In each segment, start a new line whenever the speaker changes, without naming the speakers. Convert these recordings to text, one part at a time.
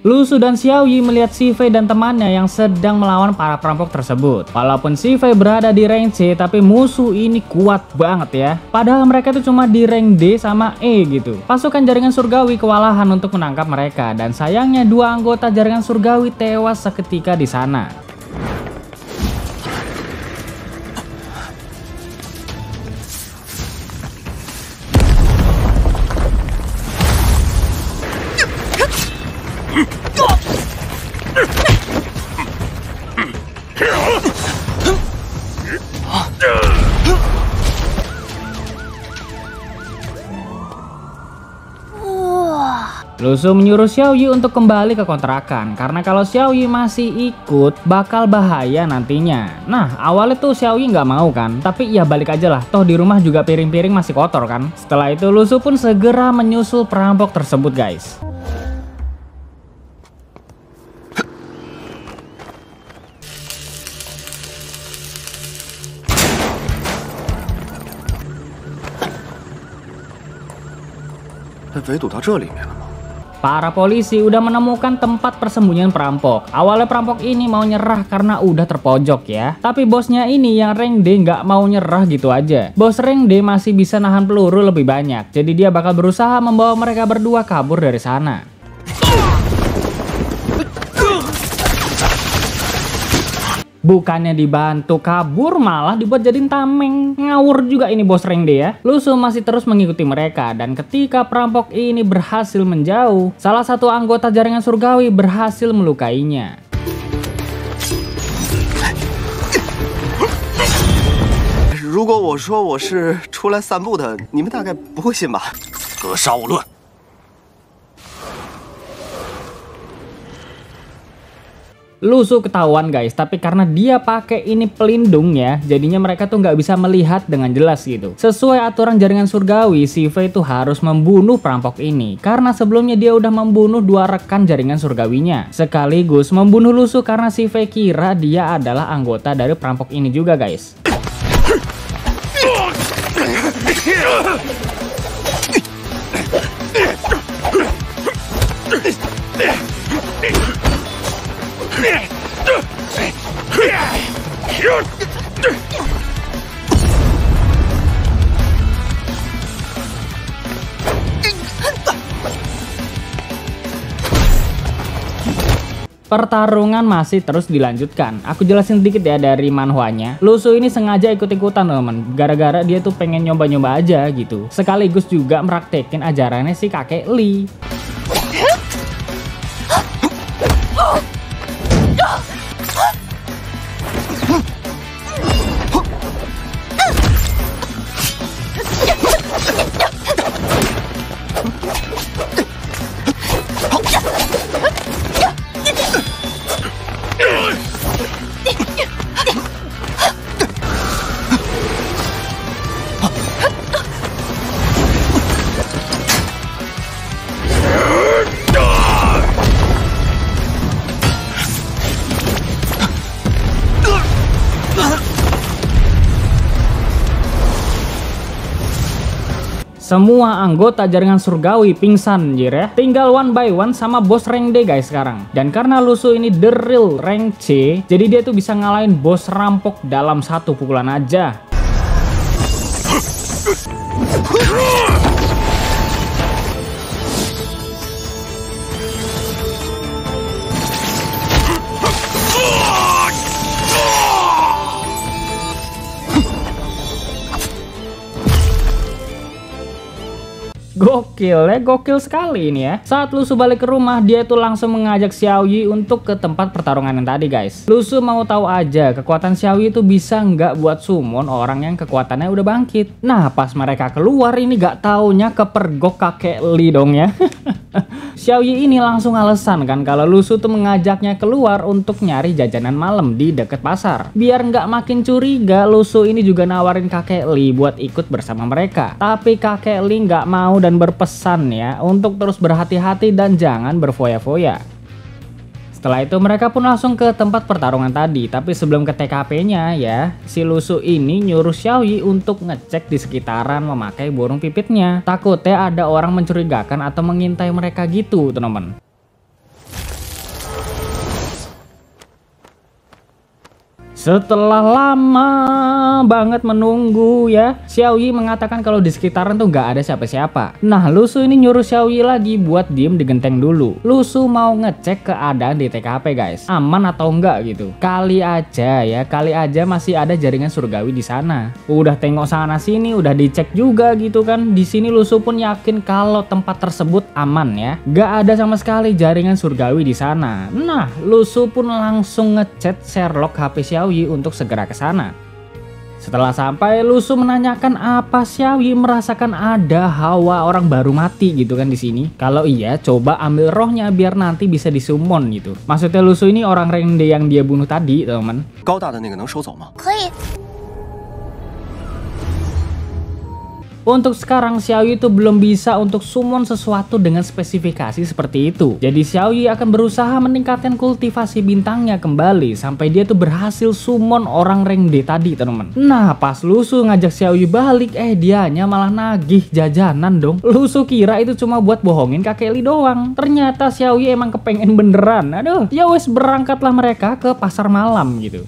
Lu Su dan Xiao Yi melihat Si Fei dan temannya yang sedang melawan para perampok tersebut. Walaupun Si Fei berada di rank C, tapi musuh ini kuat banget ya. Padahal mereka itu cuma di rank D sama E gitu. Pasukan jaringan surgawi kewalahan untuk menangkap mereka, dan sayangnya dua anggota jaringan surgawi tewas seketika di sana. Lu Su menyuruh Xiao Yi untuk kembali ke kontrakan, karena kalau Xiao Yi masih ikut bakal bahaya nantinya. Nah awalnya tuh Xiao Yi nggak mau kan, tapi ya balik aja lah, toh di rumah juga piring-piring masih kotor kan. Setelah itu Lu Su pun segera menyusul perampok tersebut guys. Para polisi udah menemukan tempat persembunyian perampok. Awalnya perampok ini mau nyerah karena udah terpojok ya. Tapi bosnya ini yang rank D nggak mau nyerah gitu aja. Bos rank D masih bisa nahan peluru lebih banyak. Jadi dia bakal berusaha membawa mereka berdua kabur dari sana. Bukannya dibantu kabur, malah dibuat jadiin tameng. Ngawur juga ini bos rank D ya. Lu Su masih terus mengikuti mereka, dan ketika perampok ini berhasil menjauh, salah satu anggota jaringan surgawi berhasil melukainya.
Jika saya keluar散步的，你们大概不会信吧？格杀勿论。
Lu Su ketahuan guys, tapi karena dia pakai ini pelindung ya, jadinya mereka tuh nggak bisa melihat dengan jelas gitu. Sesuai aturan jaringan surgawi, Si Fei tuh harus membunuh perampok ini, karena sebelumnya dia udah membunuh dua rekan jaringan surgawinya. Sekaligus membunuh Lu Su karena Si Fei kira dia adalah anggota dari perampok ini juga guys. Pertarungan masih terus dilanjutkan. Aku jelasin sedikit ya dari manhwanya. Lu Su ini sengaja ikut-ikutan teman, gara-gara dia tuh pengen nyoba-nyoba aja gitu. Sekaligus juga meraktekin ajarannya si kakek Li. Semua anggota jaringan surgawi pingsan anjir ya. Tinggal one by one sama bos rank D guys sekarang. Dan karena Lu Su ini the real rank C, jadi dia tuh bisa ngalahin bos rampok dalam satu pukulan aja. Gokil ya, gokil sekali ini ya. Saat Lu Su balik ke rumah, dia tuh langsung mengajak Xiao Yi untuk ke tempat pertarungan yang tadi guys. Lu Su mau tahu aja kekuatan Xiao Yi itu bisa nggak buat summon orang yang kekuatannya udah bangkit. Nah pas mereka keluar ini gak taunya kepergok kakek Li dong ya. Xiao Yi ini langsung alasan kan kalau Lu Su tuh mengajaknya keluar untuk nyari jajanan malam di deket pasar. Biar nggak makin curiga, Lu Su ini juga nawarin kakek Li buat ikut bersama mereka. Tapi kakek Li nggak mau dan berpesan ya untuk terus berhati-hati dan jangan berfoya-foya. Setelah itu mereka pun langsung ke tempat pertarungan tadi. Tapi sebelum ke TKP-nya ya, si Lu Su ini nyuruh Xiao Yi untuk ngecek di sekitaran memakai burung pipitnya. Takutnya ada orang mencurigakan atau mengintai mereka gitu teman-teman. Setelah lama banget menunggu ya, Xiaoyi mengatakan kalau di sekitaran tuh nggak ada siapa-siapa. Nah, Lu Su ini nyuruh Xiaoyi lagi buat diem di genteng dulu. Lu Su mau ngecek keadaan di TKP guys, aman atau enggak gitu. Kali aja masih ada jaringan surgawi di sana. Udah tengok sana sini, udah dicek juga gitu kan. Di sini Lu Su pun yakin kalau tempat tersebut aman ya. Nggak ada sama sekali jaringan surgawi di sana. Nah, Lu Su pun langsung ngechat Sherlock HP Xiaoyi untuk segera ke sana. Setelah sampai, Lu Su menanyakan apa Xiaoyi merasakan ada hawa orang baru mati gitu kan di sini. Kalau iya, coba ambil rohnya biar nanti bisa disummon gitu. Maksudnya Lu Su ini orang Rengde yang dia bunuh tadi, teman. Untuk sekarang Xiaoyi itu belum bisa untuk summon sesuatu dengan spesifikasi seperti itu. Jadi Xiaoyi akan berusaha meningkatkan kultivasi bintangnya kembali sampai dia tuh berhasil summon orang Rengde tadi, teman-teman. Nah, pas Lu Su ngajak Xiaoyi balik, dianya malah nagih jajanan dong. Lu Su kira itu cuma buat bohongin Kakek Li doang. Ternyata Xiaoyi emang kepengen beneran. Aduh, ya wes berangkatlah mereka ke pasar malam gitu.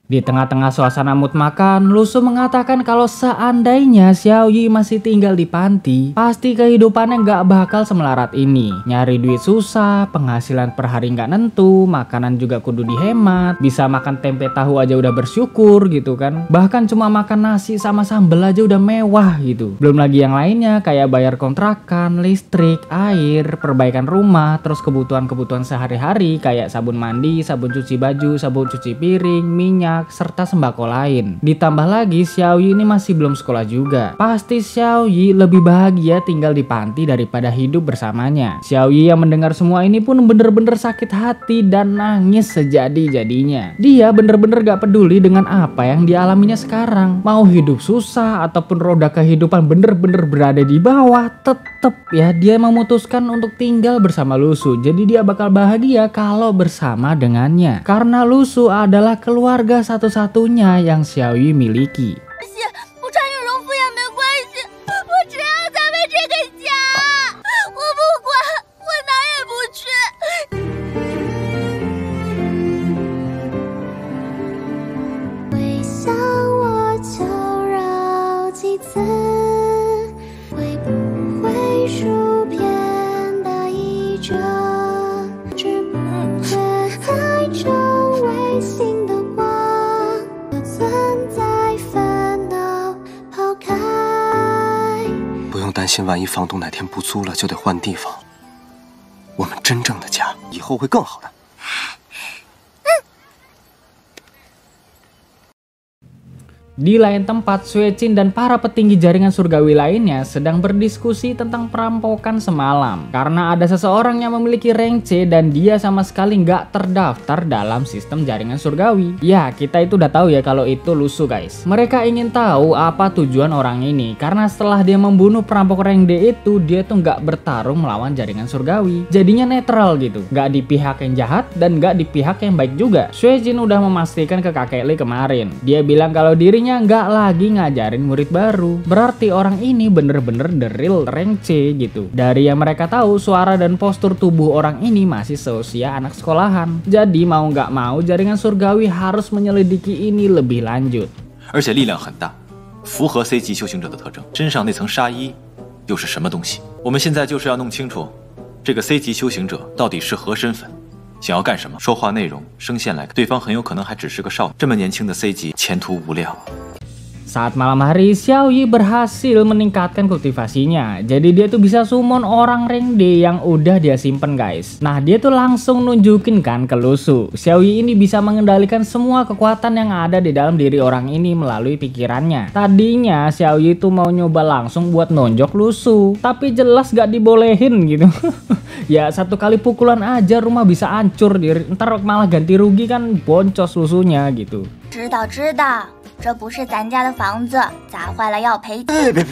Di tengah-tengah suasana mood makan, Lu Su mengatakan kalau seandainya Xiaoyi masih tinggal di panti, pasti kehidupannya nggak bakal semelarat ini. Nyari duit susah, penghasilan per hari nggak nentu, makanan juga kudu dihemat, bisa makan tempe tahu aja udah bersyukur gitu kan. Bahkan cuma makan nasi sama sambal aja udah mewah gitu. Belum lagi yang lainnya kayak bayar kontrakan, listrik, air, perbaikan rumah, terus kebutuhan-kebutuhan sehari-hari kayak sabun mandi, sabun cuci baju, sabun cuci piring, minyak, serta sembako lain. Ditambah lagi Xiaoyi ini masih belum sekolah juga. Pasti Xiaoyi lebih bahagia tinggal di panti daripada hidup bersamanya. Xiaoyi yang mendengar semua ini pun bener-bener sakit hati dan nangis sejadi-jadinya. Dia bener-bener gak peduli dengan apa yang dialaminya sekarang. Mau hidup susah ataupun roda kehidupan bener-bener berada di bawah, tetep ya dia memutuskan untuk tinggal bersama Lu Su. Jadi dia bakal bahagia kalau bersama dengannya. Karena Lu Su adalah keluarga satu-satunya yang Xiaoyi miliki.
担心万一房东哪天不租了就得换地方，我们真正的家以后会更好的。
Di lain tempat, Xueqin dan para petinggi jaringan surgawi lainnya sedang berdiskusi tentang perampokan semalam. Karena ada seseorang yang memiliki rank C dan dia sama sekali nggak terdaftar dalam sistem jaringan surgawi. Ya, kita itu udah tahu ya kalau itu Lu Su guys. Mereka ingin tahu apa tujuan orang ini. Karena setelah dia membunuh perampok rank D itu, dia tuh nggak bertarung melawan jaringan surgawi. Jadinya netral gitu. Nggak di pihak yang jahat dan nggak di pihak yang baik juga. Xueqin udah memastikan ke Kakek Li kemarin. Dia bilang kalau dirinya nggak lagi ngajarin murid baru. Berarti orang ini bener-bener the real rank C gitu. Dari yang mereka tahu, suara dan postur tubuh orang ini masih seusia anak sekolahan. Jadi mau nggak mau jaringan surgawi harus menyelidiki ini lebih lanjut.
而且力量很大，符合 C 级修行者的特征。身上那层纱衣又是什么东西？我们现在就是要弄清楚这个 C 级修行者到底是何身份。 想要干什么？说话内容、声线来看，对方很有可能还只是个少女。这么年轻的 C 级，前途无量。
Saat malam hari, Xiaoyi berhasil meningkatkan kultivasinya. Jadi dia tuh bisa summon orang rank D yang udah dia simpen guys. Nah, dia tuh langsung nunjukin kan ke Lu Su. Xiaoyi ini bisa mengendalikan semua kekuatan yang ada di dalam diri orang ini melalui pikirannya. Tadinya Xiaoyi tuh mau nyoba langsung buat nonjok Lu Su, tapi jelas gak dibolehin gitu. Ya satu kali pukulan aja rumah bisa hancur, ntar malah ganti rugi kan boncos Lu Sunya gitu.
知道，这不是咱家的房子，砸坏了要赔。
别，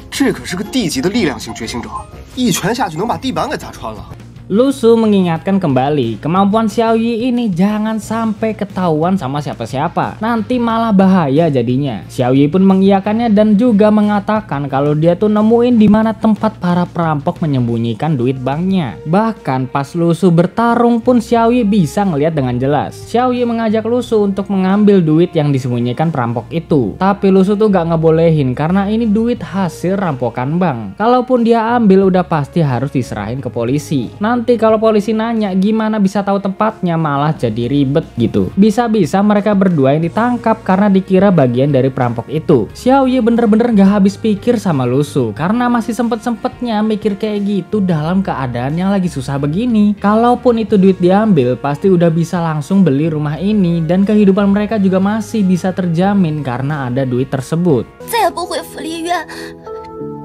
这可是个地级的力量型觉醒者，一拳下去能把地板给砸穿了。
Lu Su mengingatkan kembali kemampuan Xiao Yi ini jangan sampai ketahuan sama siapa-siapa, nanti malah bahaya jadinya. Xiao Yi pun mengiyakannya dan juga mengatakan kalau dia tuh nemuin di mana tempat para perampok menyembunyikan duit banknya. Bahkan pas Lu Su bertarung pun Xiao Yi bisa ngelihat dengan jelas. Xiao Yi mengajak Lu Su untuk mengambil duit yang disembunyikan perampok itu, tapi Lu Su tuh gak ngebolehin karena ini duit hasil rampokan bank. Kalaupun dia ambil udah pasti harus diserahin ke polisi. Nanti kalau polisi nanya gimana bisa tahu tempatnya malah jadi ribet gitu. Bisa-bisa mereka berdua yang ditangkap karena dikira bagian dari perampok itu. Xiao Yi bener-bener gak habis pikir sama Lu Su karena masih sempet-sempetnya mikir kayak gitu dalam keadaan yang lagi susah begini. Kalaupun itu duit diambil pasti udah bisa langsung beli rumah ini dan kehidupan mereka juga masih bisa terjamin karena ada duit tersebut.
再也不回福利院，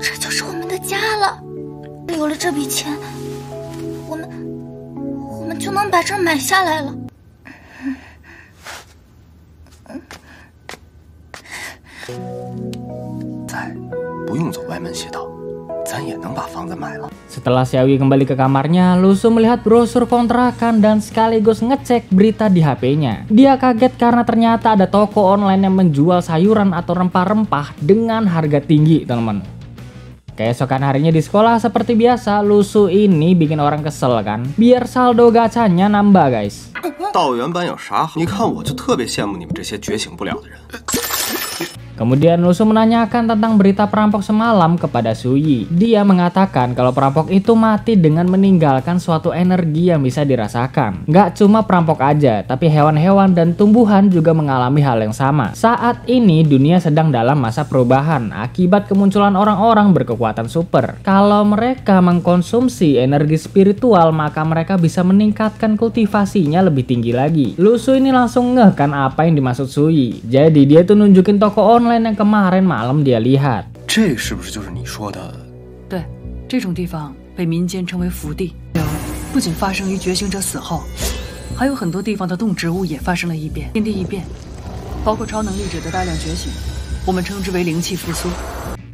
这就是我们的家了。有了这笔钱，我们就能把这儿买下来了。
再不用走歪门邪道，咱也能把房子买了。
Setelah Xiao Yi kembali ke kamarnya, Lu Su melihat brosur kontrakan dan sekaligus ngecek berita di HP-nya. Dia kaget karena ternyata ada toko online yang menjual sayuran atau rempah-rempah dengan harga tinggi, teman-teman. Keesokan harinya di sekolah seperti biasa, Lu Su ini bikin orang kesel kan. Biar saldo gacanya nambah, guys.
道员班有啥好？你看我就特别羡慕你们这些觉醒不了的人。
Kemudian Lu Su menanyakan tentang berita perampok semalam kepada Su Yi. Dia mengatakan kalau perampok itu mati dengan meninggalkan suatu energi yang bisa dirasakan. Gak cuma perampok aja, tapi hewan-hewan dan tumbuhan juga mengalami hal yang sama. Saat ini dunia sedang dalam masa perubahan akibat kemunculan orang-orang berkekuatan super. Kalau mereka mengkonsumsi energi spiritual, maka mereka bisa meningkatkan kultivasinya lebih tinggi lagi. Lu Su ini langsung ngeh kan apa yang dimaksud Su Yi. Jadi dia tuh nunjukin toko online yang kemarin malam dia lihat.
这是不是就是你说的？
对，这种地方被民间称为福地，不仅发生于觉醒者死后，还有很多地方的动植物也发生了异变，天地异变，包括超能力者的大量觉醒，我们称之为灵气复苏。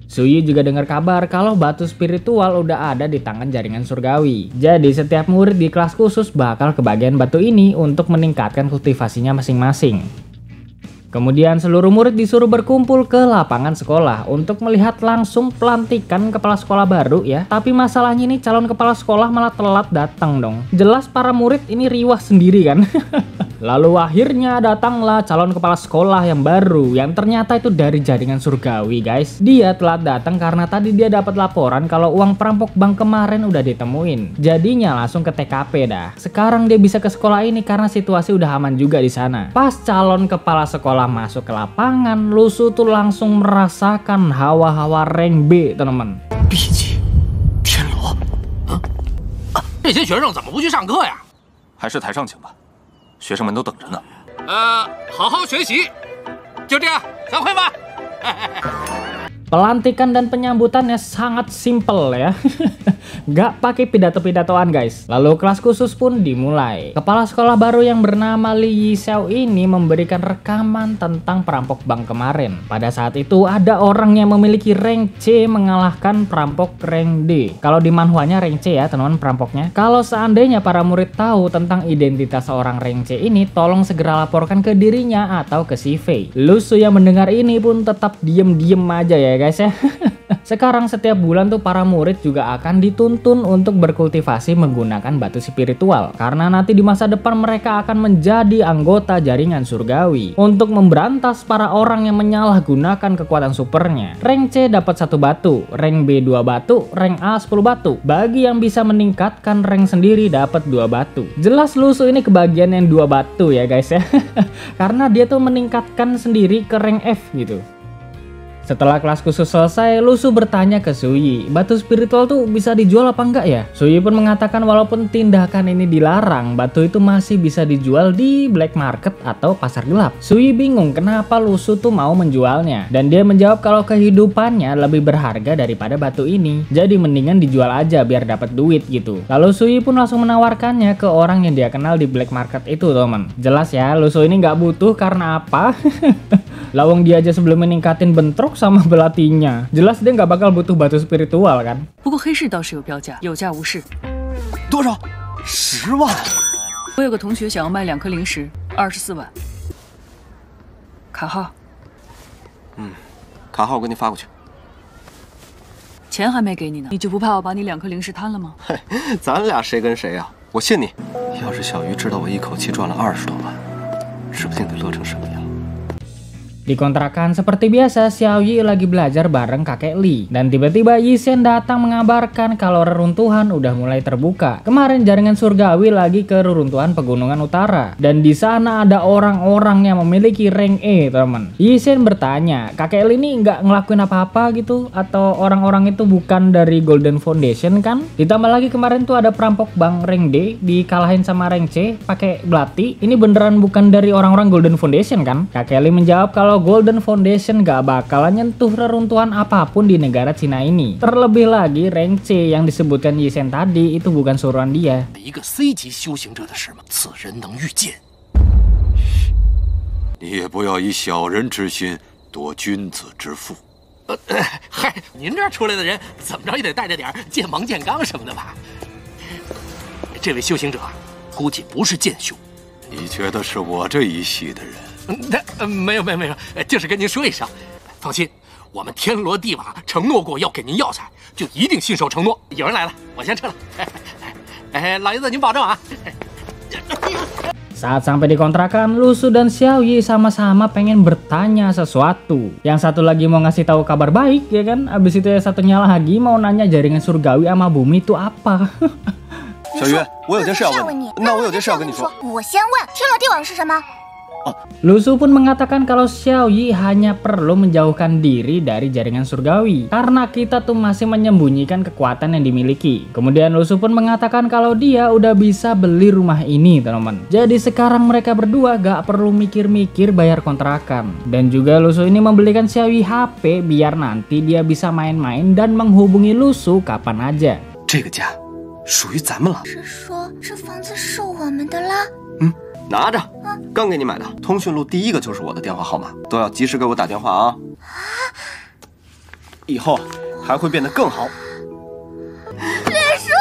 Su Yi juga dengar kabar kalau batu spiritual udah ada di tangan jaringan surgawi. Jadi setiap murid di kelas khusus bakal kebagian batu ini untuk meningkatkan kultivasinya masing-masing. Kemudian seluruh murid disuruh berkumpul ke lapangan sekolah untuk melihat langsung pelantikan kepala sekolah baru ya. Tapi masalahnya ini calon kepala sekolah malah telat datang dong. Jelas para murid ini riwah sendiri kan. Lalu akhirnya datanglah calon kepala sekolah yang baru yang ternyata itu dari jaringan surgawi, guys. Dia telat datang karena tadi dia dapat laporan kalau uang perampok bank kemarin udah ditemuin. Jadinya langsung ke TKP dah. Sekarang dia bisa ke sekolah ini karena situasi udah aman juga di sana. Pas calon kepala sekolah masuk ke lapangan, Lu Su tuh langsung merasakan hawa-hawa rank B, teman-teman.
毕级天罗
这些学生怎么不去上课呀？
还是台上请吧，学生们都等着呢。
好好学习，就这样，散会吧。
Pelantikan dan penyambutannya sangat simple ya. Gak pakai pidato-pidatoan, guys. Lalu kelas khusus pun dimulai. Kepala sekolah baru yang bernama Li Yixiao ini memberikan rekaman tentang perampok bank kemarin. Pada saat itu ada orang yang memiliki rank C mengalahkan perampok rank D. Kalau di manhwanya rank C ya teman-teman perampoknya. Kalau seandainya para murid tahu tentang identitas orang rank C ini, tolong segera laporkan ke dirinya atau ke si Fei. Lu Su yang mendengar ini pun tetap diem-diem aja ya guys ya. Sekarang setiap bulan tuh para murid juga akan dituntun untuk berkultivasi menggunakan batu spiritual. Karena nanti di masa depan mereka akan menjadi anggota jaringan surgawi. Untuk memberantas para orang yang menyalahgunakan kekuatan supernya. Rank C dapat 1 batu, rank B 2 batu, rank A 10 batu. Bagi yang bisa meningkatkan rank sendiri dapat 2 batu. Jelas Lu Su ini kebagian yang 2 batu ya guys ya. Karena dia tuh meningkatkan sendiri ke rank F gitu. Setelah kelas khusus selesai, Lu Su bertanya ke Su Yi, batu spiritual tuh bisa dijual apa enggak ya? Su Yi pun mengatakan walaupun tindakan ini dilarang, batu itu masih bisa dijual di black market atau pasar gelap. Su Yi bingung kenapa Lu Su tuh mau menjualnya. Dan dia menjawab kalau kehidupannya lebih berharga daripada batu ini. Jadi mendingan dijual aja biar dapat duit gitu. Lalu Su Yi pun langsung menawarkannya ke orang yang dia kenal di black market itu teman. Jelas ya, Lu Su ini nggak butuh karena apa? Lawang dia aja sebelum meningkatin bentrok sama belatinya. Jelas dia nggak bakal butuh batu spiritual kan.
不过黑市倒是有标价，有价无市。
多少10万！
我有个同学想要卖2颗灵石，24万。卡号。
卡号我给你发过去。
钱还没给你呢，你就不怕我把你2颗灵石贪了吗？
嘿，咱俩谁跟谁呀？我信你。要是小鱼知道我一口气赚了20多万，指不定得乐成什么样。
Di kontrakan seperti biasa, Xiaoyi lagi belajar bareng kakek Li. Dan tiba-tiba Yisen datang mengabarkan kalau reruntuhan udah mulai terbuka. Kemarin jaringan surgawi lagi ke reruntuhan pegunungan utara. Dan di sana ada orang-orang yang memiliki rank E, teman. Yisen bertanya, kakek Li ini nggak ngelakuin apa-apa gitu? Atau orang-orang itu bukan dari Golden Foundation kan? Ditambah lagi kemarin tuh ada perampok bank rank D dikalahin sama rank C pakai belati. Ini beneran bukan dari orang-orang Golden Foundation kan? Kakek Li menjawab kalau Golden Foundation gak bakalan nyentuh reruntuhan apapun di negara Cina ini. Terlebih lagi rank C yang disebutkan Yisen tadi itu bukan suruhan dia.
一个 C 级修行者的事吗？此人能预见。
你也不要以小人之心夺君子之腹。
嗨，您这儿出来的人怎么着也得带着点剑芒剑刚什么的吧？这位修行者估计不是剑修。
你觉得是我这一系的人？
没有，就是跟您说一声，放心，我们天罗地网承诺过要给您药材，就一定信守承诺。有人来了，我先撤了。老爷子您保重啊。
Saat sampai di kontrakan, Lusu dan Xiaoyi sama-sama pengen bertanya sesuatu. Yang satu lagi mau ngasih tahu kabar baik, ya kan? Abis itu yang satunya lagi mau nanya jaringan surgawi sama bumi itu apa.
小鱼，我有件事要问你。那我有件事要跟你说。
我先问，天罗地网是什么？
Lusu pun mengatakan kalau Xiaoyi hanya perlu menjauhkan diri dari jaringan surgawi karena kita tuh masih menyembunyikan kekuatan yang dimiliki. Kemudian Lusu pun mengatakan kalau dia udah bisa beli rumah ini, teman-teman. Jadi sekarang mereka berdua gak perlu mikir-mikir bayar kontrakan. Dan juga Lusu ini membelikan Xiaoyi HP biar nanti dia bisa main-main dan menghubungi Lusu kapan aja.
这个家属于咱们了。
是说这房子是我们的啦？
拿着，刚给你买的。通讯录第一个就是我的电话号码，都要及时给我打电话啊！以后还会变得更好。
别说，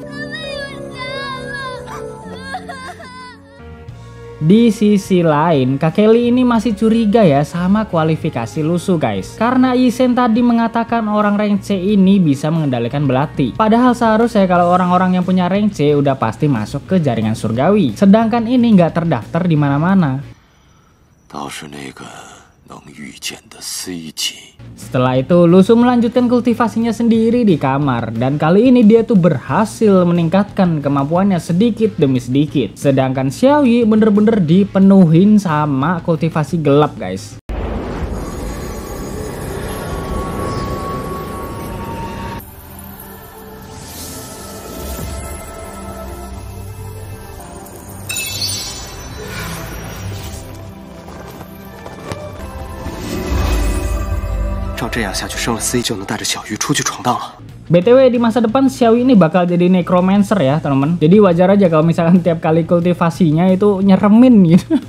咱们有家了。
Di sisi lain, kakek Li ini masih curiga ya sama kualifikasi Lusu guys. Karena Yisen tadi mengatakan orang rank C ini bisa mengendalikan belati. Padahal seharusnya kalau orang-orang yang punya rank C udah pasti masuk ke jaringan surgawi. Sedangkan ini nggak terdaftar di mana-mana. Setelah itu Lusu melanjutkan kultivasinya sendiri di kamar. Dan kali ini dia tuh berhasil meningkatkan kemampuannya sedikit demi sedikit. Sedangkan Xiaoyi bener-bener dipenuhin sama kultivasi gelap guys.
照这样下去，升了 C 就能带着小鱼出去闯荡了。
BTW di masa depan Xiaoyi ini bakal jadi necromancer ya teman-teman. Jadi wajar aja kalau misalkan tiap kali kultivasinya itu nyeremin gitu.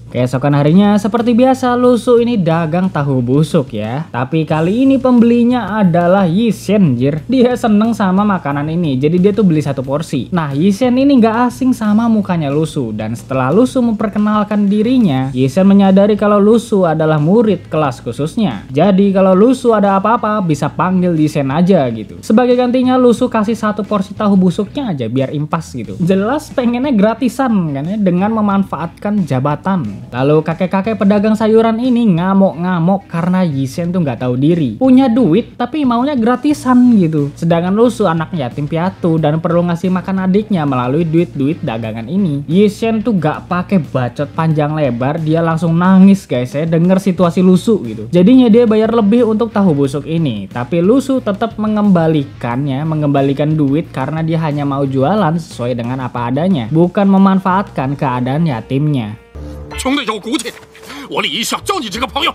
Keesokan harinya seperti biasa Lusu ini dagang tahu busuk ya. Tapi kali ini pembelinya adalah Yisen jir. Dia seneng sama makanan ini, jadi dia tuh beli 1 porsi. Nah Yisen ini nggak asing sama mukanya Lusu. Dan setelah Lusu memperkenalkan dirinya, Yisen menyadari kalau Lusu adalah murid kelas khususnya. Jadi kalau Lusu ada apa-apa bisa panggil Yisen aja gitu. Sebagai gantinya Lusu kasih 1 porsi tahu busuknya aja biar impas gitu. Jelas pengennya gratisan kan ya, dengan memanfaatkan jabatan. Lalu kakek-kakek pedagang sayuran ini ngamuk-ngamuk karena Yisen tuh nggak tahu diri. Punya duit tapi maunya gratisan gitu. Sedangkan Lusu anak yatim piatu dan perlu ngasih makan adiknya melalui duit-duit dagangan ini. Yisen tuh nggak pakai bacot panjang lebar, dia langsung nangis guys ya denger situasi Lusu gitu. Jadinya dia bayar lebih untuk tahu busuk ini. Tapi Lusu tetap mengembalikan duit karena dia hanya mau jualan sesuai dengan apa adanya, bukan memanfaatkan keadaan yatimnya.
穷的有骨气，我李一笑交你这个朋友。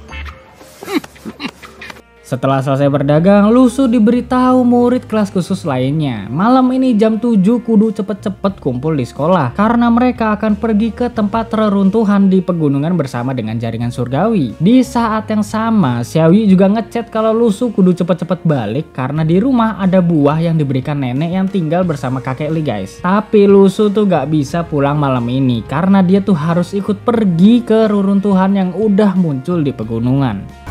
Setelah selesai berdagang, Lu Su diberitahu murid kelas khusus lainnya, malam ini jam 7 kudu cepet-cepet kumpul di sekolah karena mereka akan pergi ke tempat reruntuhan di pegunungan bersama dengan jaringan surgawi. Di saat yang sama, Xiaoyi juga ngechat kalau Lu Su kudu cepet-cepet balik karena di rumah ada buah yang diberikan nenek yang tinggal bersama kakek Li guys. Tapi Lu Su tuh gak bisa pulang malam ini karena dia tuh harus ikut pergi ke reruntuhan yang udah muncul di pegunungan.